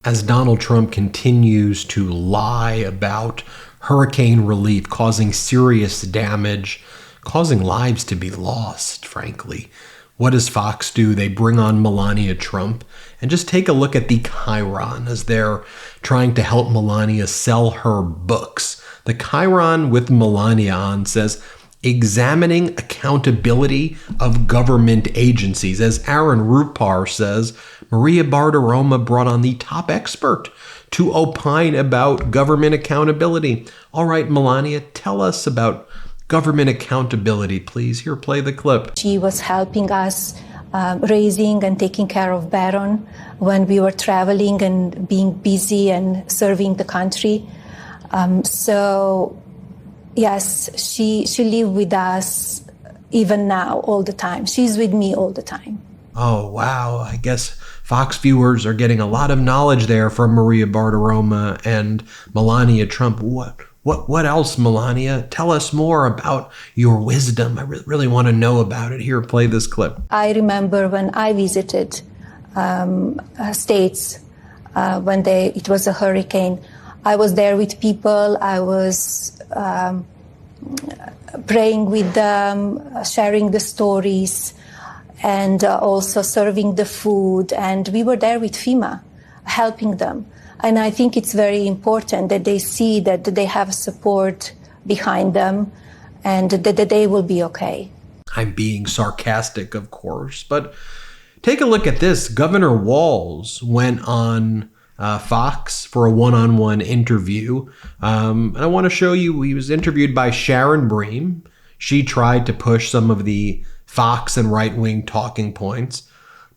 As Donald Trump continues to lie about hurricane relief causing serious damage, causing lives to be lost, frankly, what does Fox do? They bring on Melania Trump. And just take a look at the Chiron as they're trying to help Melania sell her books. The Chiron with Melania on says, examining accountability of government agencies. As Aaron Rupar says, Maria Bartiromo brought on the top expert to opine about government accountability. All right, Melania, tell us about government accountability, please. Here, play the clip. She was helping us raising and taking care of Baron when we were traveling and being busy and serving the country. Yes, she lived with us even now, all the time. She's with me all the time. Oh, wow. I guess Fox viewers are getting a lot of knowledge there from Maria Bartiromo and Melania Trump. What else, Melania? Tell us more about your wisdom. I really want to know about it. Here, play this clip. I remember when I visited states when it was a hurricane. I was there with people. I was praying with them, sharing the stories, and also serving the food. And we were there with FEMA, helping them. And I think it's very important that they see that they have support behind them and that they will be okay. I'm being sarcastic, of course, but take a look at this. Governor Walz went on Fox for a one-on-one interview. And I want to show you, he was interviewed by Sharon Bream. She tried to push some of the Fox and right-wing talking points.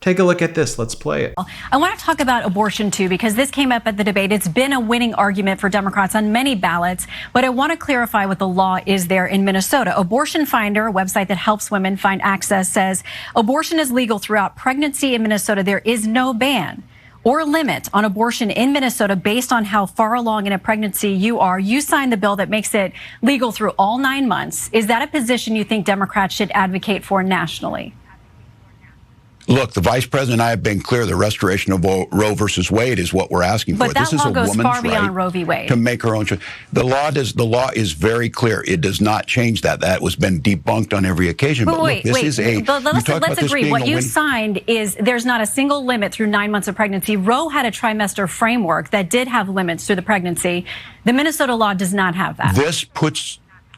Take a look at this. Let's play it. I want to talk about abortion, too, because this came up at the debate. It's been a winning argument for Democrats on many ballots, but I want to clarify what the law is there in Minnesota. Abortion Finder, a website that helps women find access, says abortion is legal throughout pregnancy in Minnesota. There is no ban or limit on abortion in Minnesota based on how far along in a pregnancy you are. You signed the bill that makes it legal through all 9 months. Is that a position you think Democrats should advocate for nationally? Look, the vice president and I have been clear. The restoration of Roe versus Wade is what we're asking for. But that law goes far beyond Roe v. Wade. To make her own choice. The law is very clear. It does not change that. That has been debunked on every occasion. But wait, let's agree. What you signed is there's not a single limit through 9 months of pregnancy. Roe had a trimester framework that did have limits through the pregnancy. The Minnesota law does not have that.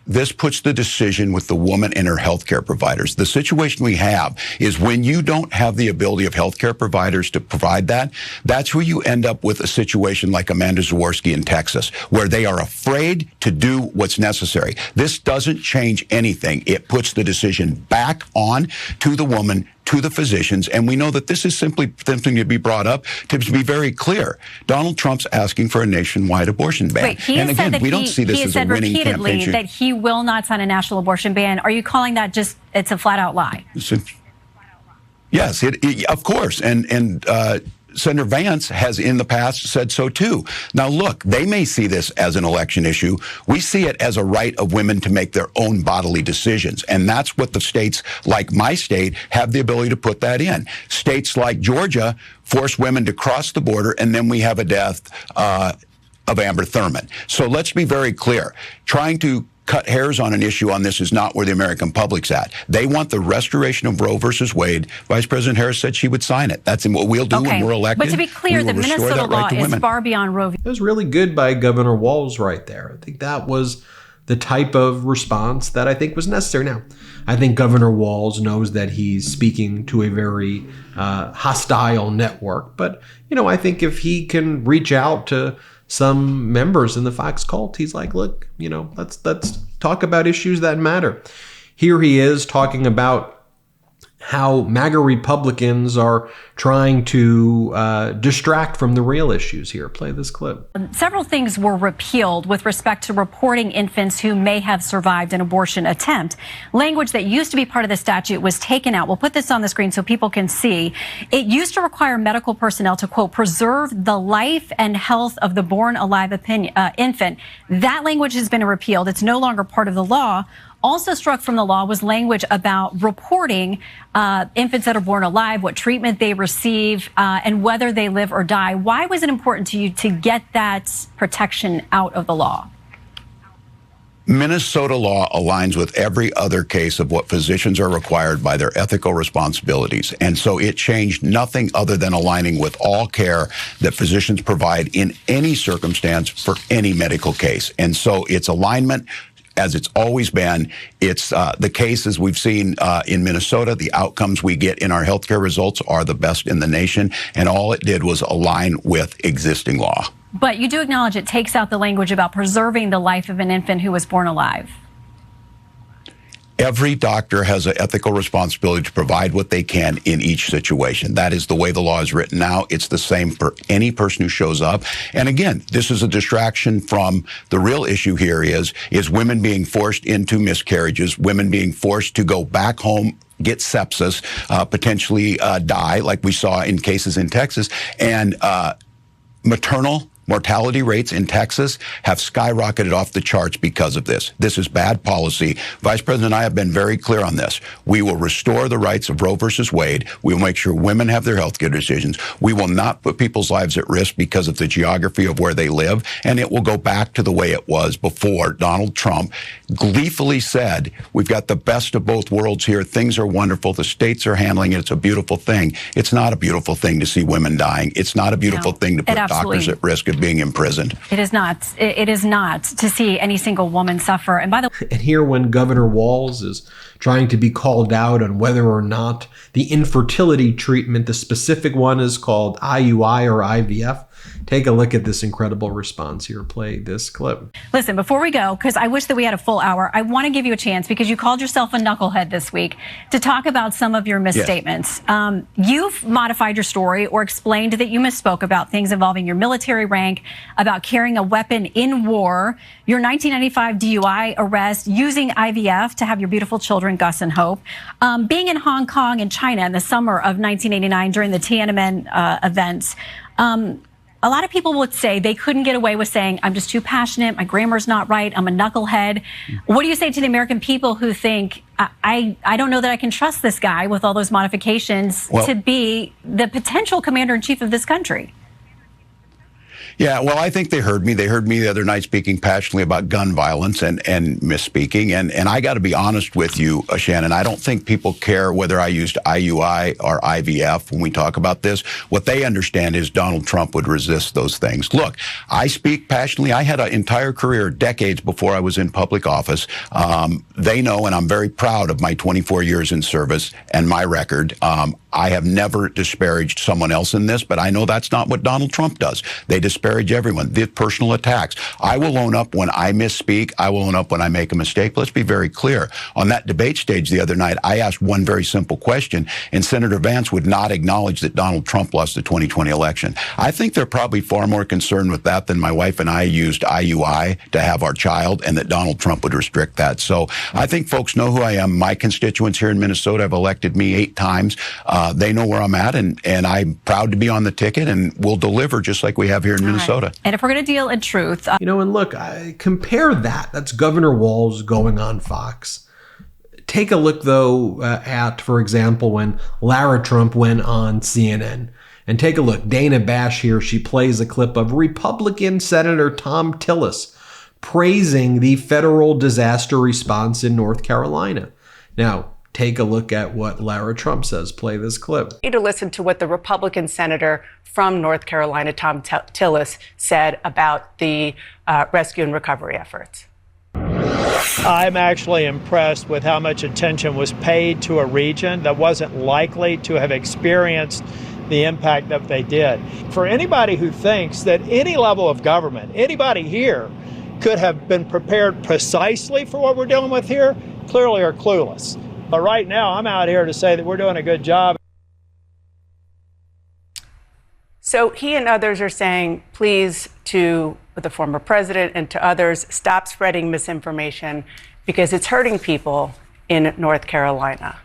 This puts the decision with the woman and her healthcare providers. The situation we have is when you don't have the ability of healthcare providers to provide that, that's where you end up with a situation like Amanda Zaworski in Texas, where they are afraid to do what's necessary. This doesn't change anything. It puts the decision back on to the woman, to the physicians, and we know that this is simply something to be brought up to be very clear. Donald Trump's asking for a nationwide abortion ban. Wait, he and has again, said that we don't see this as a winning campaign. He has said repeatedly that he will not sign a national abortion ban. Are you calling that just, it's a flat-out lie? Yes, of course, and Senator Vance has in the past said so too. Now look, they may see this as an election issue. We see it as a right of women to make their own bodily decisions. And that's what the states like my state have the ability to put that in. States like Georgia force women to cross the border, and then we have a death of Amber Thurman. So let's be very clear. Trying to cut hairs on an issue on this is not where the American public's at. They want the restoration of Roe versus Wade. Vice President Harris said she would sign it. That's what we'll do when we're elected. But to be clear, the Minnesota law is far beyond Roe v. It was really good by Governor Walz right there. I think that was the type of response that I think was necessary. Now, I think Governor Walz knows that he's speaking to a very hostile network. But, I think if he can reach out to some members in the Fox cult, he's like, look, let's talk about issues that matter. Here he is talking about how MAGA Republicans are trying to distract from the real issues here. Play this clip. Several things were repealed with respect to reporting infants who may have survived an abortion attempt. Language that used to be part of the statute was taken out. We'll put this on the screen so people can see. It used to require medical personnel to, quote, preserve the life and health of the born alive infant. That language has been repealed. It's no longer part of the law. Also struck from the law was language about reporting infants that are born alive, what treatment they receive, and whether they live or die. Why was it important to you to get that protection out of the law? Minnesota law aligns with every other case of what physicians are required by their ethical responsibilities. And so it changed nothing other than aligning with all care that physicians provide in any circumstance for any medical case. And so it's alignment, as it's always been. It's the cases we've seen in Minnesota. The outcomes we get in our healthcare results are the best in the nation. And all it did was align with existing law. But you do acknowledge it takes out the language about preserving the life of an infant who was born alive. Every doctor has an ethical responsibility to provide what they can in each situation. That is the way the law is written now. It's the same for any person who shows up. And again, this is a distraction from the real issue here is women being forced into miscarriages, women being forced to go back home, get sepsis, potentially die, like we saw in cases in Texas, and maternal mortality rates in Texas have skyrocketed off the charts because of this. This is bad policy. Vice President and I have been very clear on this. We will restore the rights of Roe versus Wade. We will make sure women have their health care decisions. We will not put people's lives at risk because of the geography of where they live. And it will go back to the way it was before Donald Trump gleefully said, we've got the best of both worlds here. Things are wonderful. The states are handling it. It's a beautiful thing. It's not a beautiful thing to see women dying. It's not a beautiful thing to put doctors at risk of being imprisoned. It is not. It is not to see any single woman suffer. And by the way, and here when Governor Walz is trying to be called out on whether or not the infertility treatment, the specific one is called IUI or IVF. Take a look at this incredible response here. Play this clip. Listen, before we go, because I wish that we had a full hour, I want to give you a chance, because you called yourself a knucklehead this week, to talk about some of your misstatements. Yes. You've modified your story or explained that you misspoke about things involving your military rank, about carrying a weapon in war, your 1995 DUI arrest, using IVF to have your beautiful children, Gus and Hope, being in Hong Kong and China in the summer of 1989 during the Tiananmen events. A lot of people would say they couldn't get away with saying, I'm just too passionate, my grammar's not right, I'm a knucklehead. What do you say to the American people who think, I don't know that I can trust this guy with all those modifications to be the potential commander-in-chief of this country? Yeah, well, I think they heard me. They heard me the other night speaking passionately about gun violence and misspeaking. And I got to be honest with you, Shannon, I don't think people care whether I used IUI or IVF when we talk about this. What they understand is Donald Trump would resist those things. Look, I speak passionately. I had an entire career, decades before I was in public office. They know, and I'm very proud of my 24 years in service and my record. I have never disparaged someone else in this, but I know that's not what Donald Trump does. They disparage everyone. The personal attacks. I will own up when I misspeak. I will own up when I make a mistake. Let's be very clear. On that debate stage the other night, I asked one very simple question, and Senator Vance would not acknowledge that Donald Trump lost the 2020 election. I think they're probably far more concerned with that than my wife and I used IUI to have our child, and that Donald Trump would restrict that. So I think folks know who I am. My constituents here in Minnesota have elected me 8 times. They know where I'm at, and I'm proud to be on the ticket, and we'll deliver just like we have here in Minnesota. Right. And if we're going to deal in truth. And look, compare that. That's Governor Walz going on Fox. Take a look, though, at, for example, when Lara Trump went on CNN. And take a look. Dana Bash here, she plays a clip of Republican Senator Tom Tillis praising the federal disaster response in North Carolina. Now, take a look at what Lara Trump says. Play this clip. You need to listen to what the Republican senator from North Carolina, Tom Tillis, said about the rescue and recovery efforts. I'm actually impressed with how much attention was paid to a region that wasn't likely to have experienced the impact that they did. For anybody who thinks that any level of government, anybody here, could have been prepared precisely for what we're dealing with here, clearly are clueless. But right now, I'm out here to say that we're doing a good job. So he and others are saying, please, to the former president and to others, stop spreading misinformation because it's hurting people in North Carolina.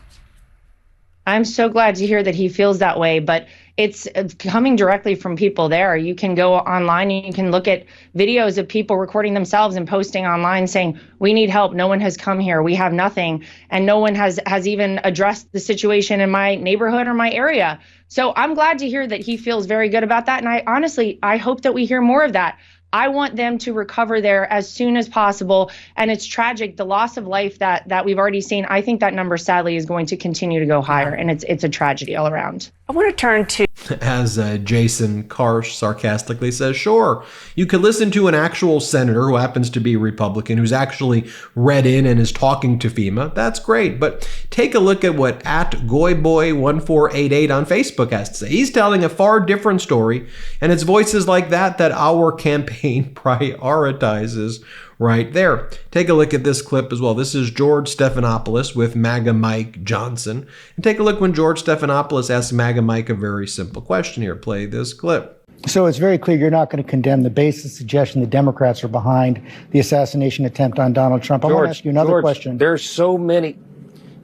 I'm so glad to hear that he feels that way, but it's coming directly from people there. You can go online and you can look at videos of people recording themselves and posting online saying, we need help. No one has come here. We have nothing. And no one has even addressed the situation in my neighborhood or my area. So I'm glad to hear that he feels very good about that. And I hope that we hear more of that. I want them to recover there as soon as possible. And it's tragic, the loss of life that we've already seen. I think that number, sadly, is going to continue to go higher. And it's a tragedy all around. I want to turn to... As Jason Karsh sarcastically says, sure, you could listen to an actual senator who happens to be Republican, who's actually read in and is talking to FEMA. That's great. But take a look at what @goyboy1488 on Facebook has to say. He's telling a far different story, and it's voices like that our campaign prioritizes right there. Take a look at this clip as well. This is George Stephanopoulos with MAGA Mike Johnson. And take a look when George Stephanopoulos asks MAGA Mike a very simple question here. Play this clip. So it's very clear you're not going to condemn the baseless suggestion the Democrats are behind the assassination attempt on Donald Trump. I want to ask you another question. There's so many.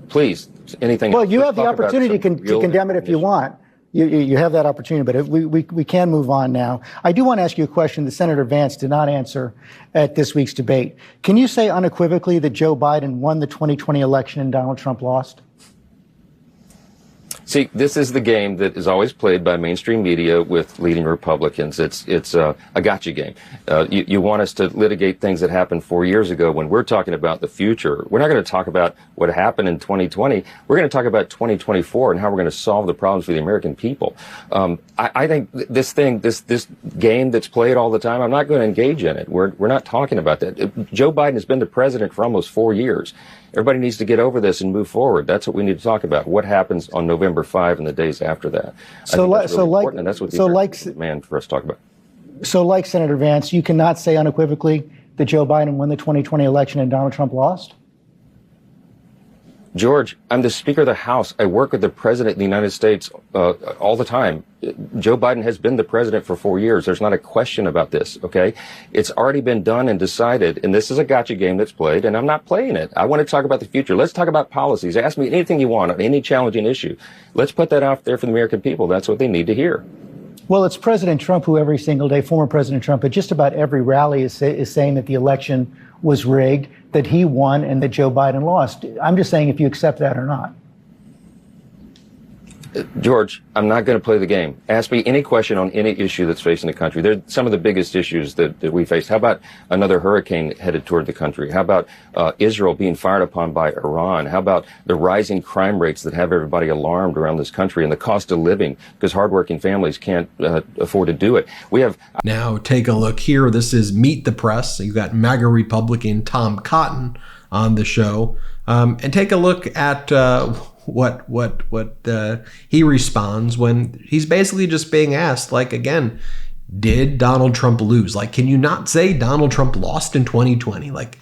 Please, anything. Well, you have the opportunity to condemn it if you want. You have that opportunity, but we can move on now. I do want to ask you a question that Senator Vance did not answer at this week's debate. Can you say unequivocally that Joe Biden won the 2020 election and Donald Trump lost? See, this is the game that is always played by mainstream media with leading Republicans. It's a gotcha game. You want us to litigate things that happened 4 years ago when we're talking about the future. We're not going to talk about what happened in 2020. We're going to talk about 2024 and how we're going to solve the problems for the American people. I think this game that's played all the time, I'm not going to engage in it. We're not talking about that. Joe Biden has been the president for almost 4 years. Everybody needs to get over this and move forward. That's what we need to talk about. What happens on November 5 and the days after that? That's important, and that's what the demand for us to talk about. So, like Senator Vance, you cannot say unequivocally that Joe Biden won the 2020 election and Donald Trump lost? George, I'm the Speaker of the House. I work with the President of the United States all the time. Joe Biden has been the president for 4 years. There's not a question about this, okay? It's already been done and decided, and this is a gotcha game that's played, and I'm not playing it. I want to talk about the future. Let's talk about policies. Ask me anything you want on any challenging issue. Let's put that out there for the American people. That's what they need to hear. Well, it's President Trump who every single day, former President Trump, at just about every rally is saying that the election was rigged, that he won, and that Joe Biden lost. I'm just saying if you accept that or not. George, I'm not going to play the game. Ask me any question on any issue that's facing the country. They're some of the biggest issues that we face. How about another hurricane headed toward the country? How about Israel being fired upon by Iran? How about the rising crime rates that have everybody alarmed around this country, and the cost of living because hardworking families can't afford to do it? We have... Now take a look here. This is Meet the Press. You've got MAGA Republican Tom Cotton on the show. And take a look at what he responds when he's basically just being asked, like, again, did Donald Trump lose? Like, can you not say Donald Trump lost in 2020? Like,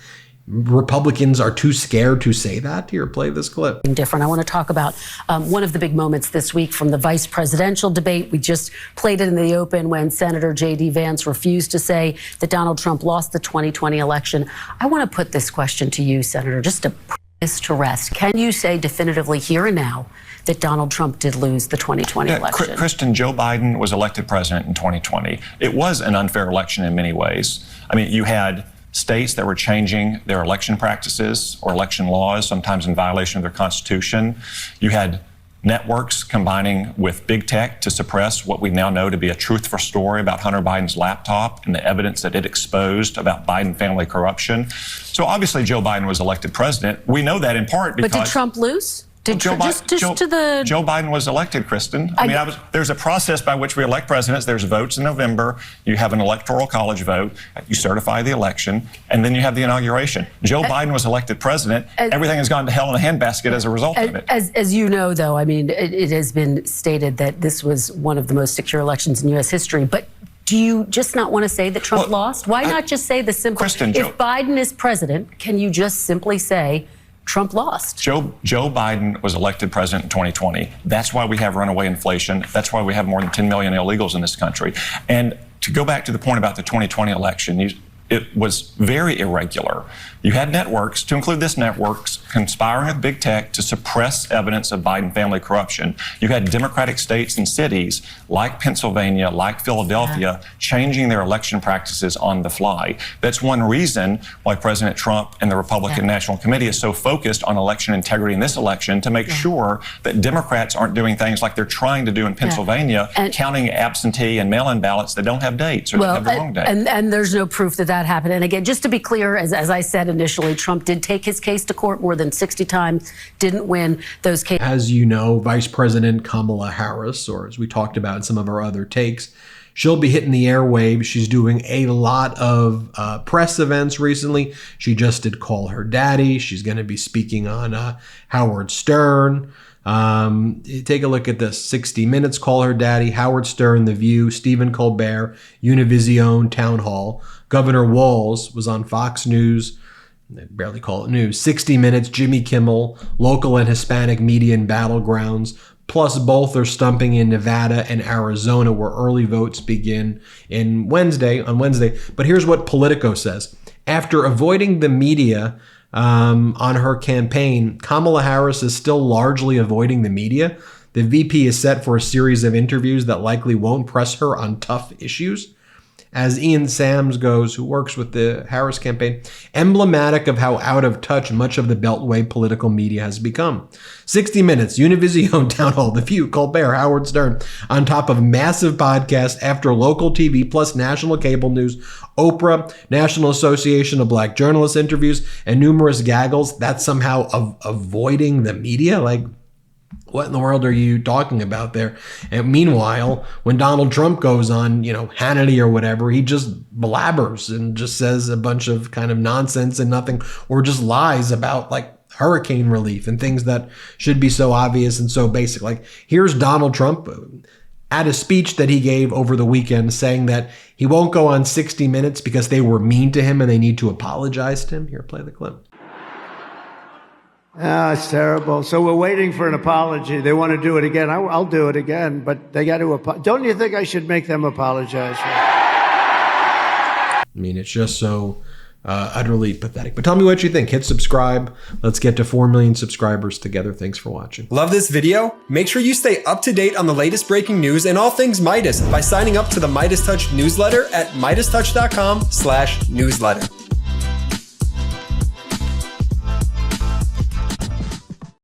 Republicans are too scared to say that? Here, play this clip. Different. I want to talk about one of the big moments this week from the vice presidential debate. We just played it in the open when Senator J.D. Vance refused to say that Donald Trump lost the 2020 election. I want to put this question to you, Senator, just to put this to rest. Can you say definitively here and now that Donald Trump did lose the 2020 election? Kristen, Joe Biden was elected president in 2020. It was an unfair election in many ways. I mean, you had states that were changing their election practices or election laws, sometimes in violation of their constitution. You had networks combining with big tech to suppress what we now know to be a truthful story about Hunter Biden's laptop and the evidence that it exposed about Biden family corruption. So obviously Joe Biden was elected president. We know that in part because... But did Trump lose? Joe Biden was elected, Kristen. There's a process by which we elect presidents. There's votes in November. You have an electoral college vote. You certify the election, and then you have the inauguration. Joe Biden was elected president. Everything has gone to hell in a handbasket as a result of it. As you know, though, I mean, it has been stated that this was one of the most secure elections in U.S. history. But do you just not want to say that Trump lost? Why not just say the simple, Kristen, if Biden is president, can you just simply say Trump lost? Joe Biden was elected president in 2020. That's why we have runaway inflation. That's why we have more than 10 million illegals in this country. And to go back to the point about the 2020 election, it was very irregular. You had networks, to include this networks, conspiring with big tech to suppress evidence of Biden family corruption. You had Democratic states and cities like Pennsylvania, like Philadelphia, changing their election practices on the fly. That's one reason why President Trump and the Republican National Committee is so focused on election integrity in this election, to make sure that Democrats aren't doing things like they're trying to do in Pennsylvania, counting absentee and mail-in ballots that don't have dates or that have the wrong date. And there's no proof that happened. And again, just to be clear, as I said initially, Trump did take his case to court more than 60 times, didn't win those cases. As you know, Vice President Kamala Harris, or as we talked about in some of our other takes, she'll be hitting the airwaves. She's doing a lot of press events recently. She just did Call Her Daddy. She's going to be speaking on Howard Stern. Take a look at this. 60 Minutes, Call Her Daddy, Howard Stern, The View, Stephen Colbert, Univision, Town Hall. Governor Walz was on Fox News. They barely call it news. 60 Minutes, Jimmy Kimmel, local and Hispanic media and battlegrounds. Plus, both are stumping in Nevada and Arizona, where early votes begin on Wednesday. But here's what Politico says. After avoiding the media on her campaign, Kamala Harris is still largely avoiding the media. The VP is set for a series of interviews that likely won't press her on tough issues. As Ian Sams goes, who works with the Harris campaign, emblematic of how out of touch much of the Beltway political media has become. 60 Minutes, Univision, Town Hall, The View, Colbert, Howard Stern, on top of massive podcasts after local TV plus national cable news, Oprah, National Association of Black Journalists interviews, and numerous gaggles. That's somehow avoiding the media? Like, what in the world are you talking about there? And meanwhile, when Donald Trump goes on, Hannity or whatever, he just blabbers and just says a bunch of kind of nonsense and nothing, or just lies about like hurricane relief and things that should be so obvious and so basic. Like, here's Donald Trump at a speech that he gave over the weekend saying that he won't go on 60 Minutes because they were mean to him and they need to apologize to him. Here, play the clip. It's terrible. So we're waiting for an apology. They want to do it again. I'll do it again, but they got to Don't you think I should make them apologize? I mean, it's just so utterly pathetic. But tell me what you think. Hit subscribe. Let's get to 4 million subscribers together. Thanks for watching. Love this video? Make sure you stay up to date on the latest breaking news and all things Meidas by signing up to the MeidasTouch newsletter at MeidasTouch.com/newsletter.